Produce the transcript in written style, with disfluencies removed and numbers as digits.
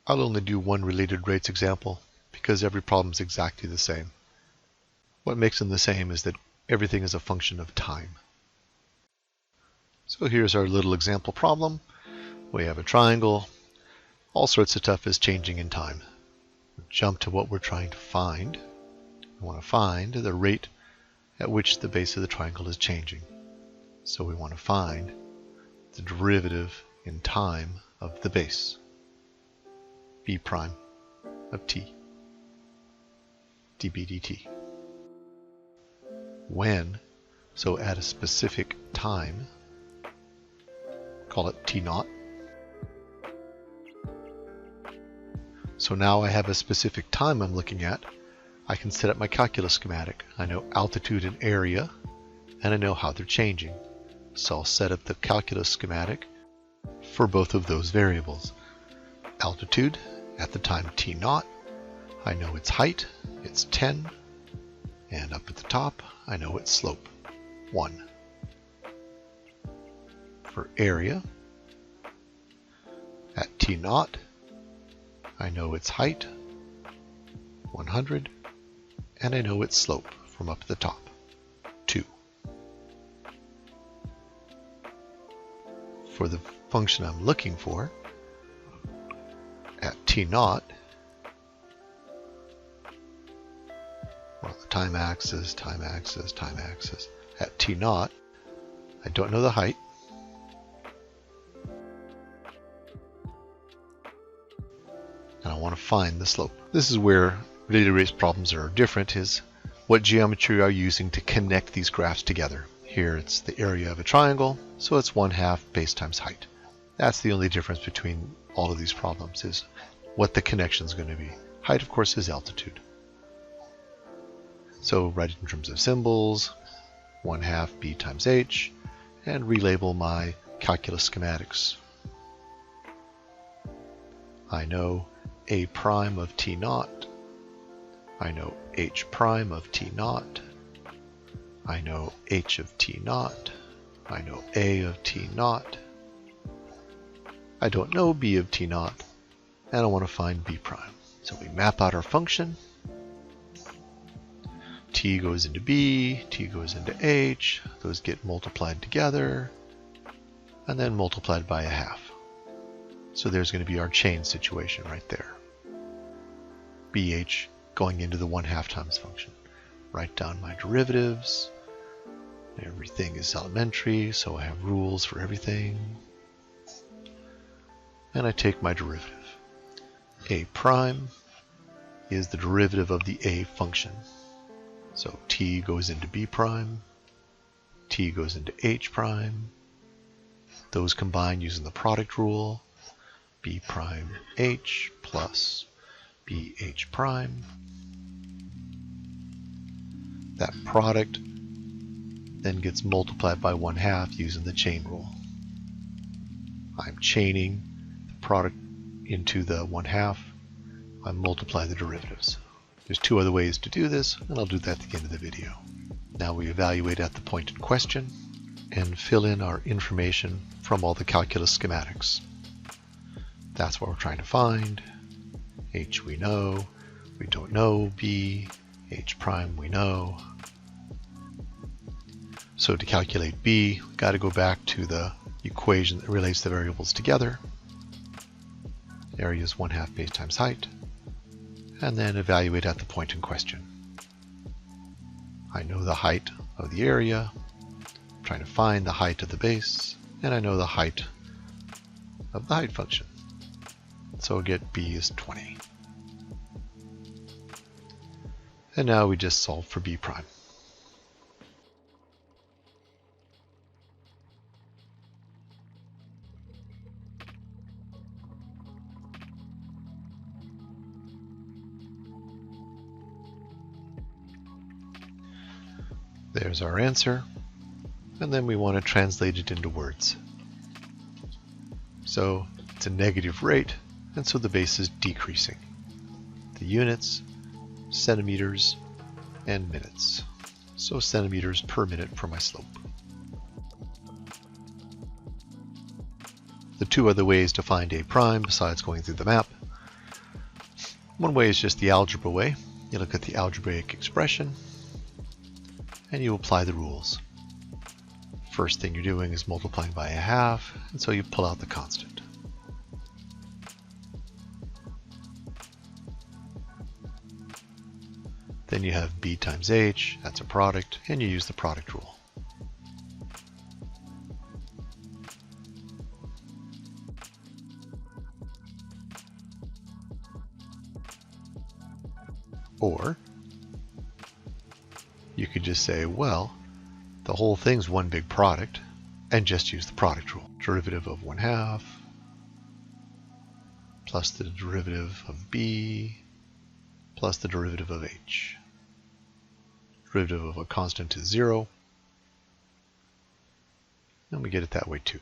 I'll only do one related rates example because every problem is exactly the same. What makes them the same is that everything is a function of time. So here's our little example problem. We have a triangle. All sorts of stuff is changing in time. Jump to what we're trying to find. We want to find the rate at which the base of the triangle is changing. So we want to find the derivative in time of the base, b prime of t, dB dt. When, so at a specific time, call it t naught. So now I have a specific time I'm looking at. I can set up my calculus schematic. I know altitude and area, and I know how they're changing. So I'll set up the calculus schematic for both of those variables. Altitude at the time t naught, I know its height, it's 10, and up at the top, I know its slope, 1. For area, at t naught, I know its height, 100, and I know its slope from up at the top, 2. For the function I'm looking for, at t naught, well, the time axis, at t naught, I don't know the height, and I want to find the slope. This is where related rates problems are different, is what geometry are you using to connect these graphs together. Here it's the area of a triangle, so it's 1/2 base times height. That's the only difference between all of these problems, is what the connection is going to be. Height, of course, is altitude. So write it in terms of symbols, 1/2 b times h, and relabel my calculus schematics. I know a prime of t naught. I know h prime of t naught. I know h of t naught. I know a of t naught. I don't know b of t naught, and I want to find b prime. So we map out our function. T goes into b, t goes into h. Those get multiplied together, and then multiplied by 1/2. So there's going to be our chain situation right there. BH going into the 1/2 times function. Write down my derivatives. Everything is elementary, so I have rules for everything. And I take my derivative. A prime is the derivative of the a function. So t goes into b prime, t goes into h prime. Those combine using the product rule. B prime h plus bh prime. That product then gets multiplied by 1/2 using the chain rule. I'm chaining the product into the 1/2. I multiply the derivatives. There's 2 other ways to do this, and I'll do that at the end of the video. Now we evaluate at the point in question and fill in our information from all the calculus schematics. That's what we're trying to find. H we know, we don't know b, h prime we know. So to calculate b, we've got to go back to the equation that relates the variables together. Area is 1/2 base times height, and then evaluate at the point in question. I know the height of the area, I'm trying to find the height of the base, and I know the height of the height function. So I'll get b is 20. And now we just solve for b prime. There's our answer, and then we want to translate it into words. So it's a negative rate, and so the base is decreasing. The units, centimeters, and minutes. So centimeters per minute for my slope. The 2 other ways to find a prime besides going through the map One way is just the algebra way. You look at the algebraic expression and you apply the rules. First thing you're doing is multiplying by a half, and so you pull out the constant. Then you have b times h, that's a product, and you use the product rule. Or you could just say, well, the whole thing's one big product, and just use the product rule. Derivative of 1/2 plus the derivative of b plus the derivative of h. Derivative of a constant is 0, and we get it that way too.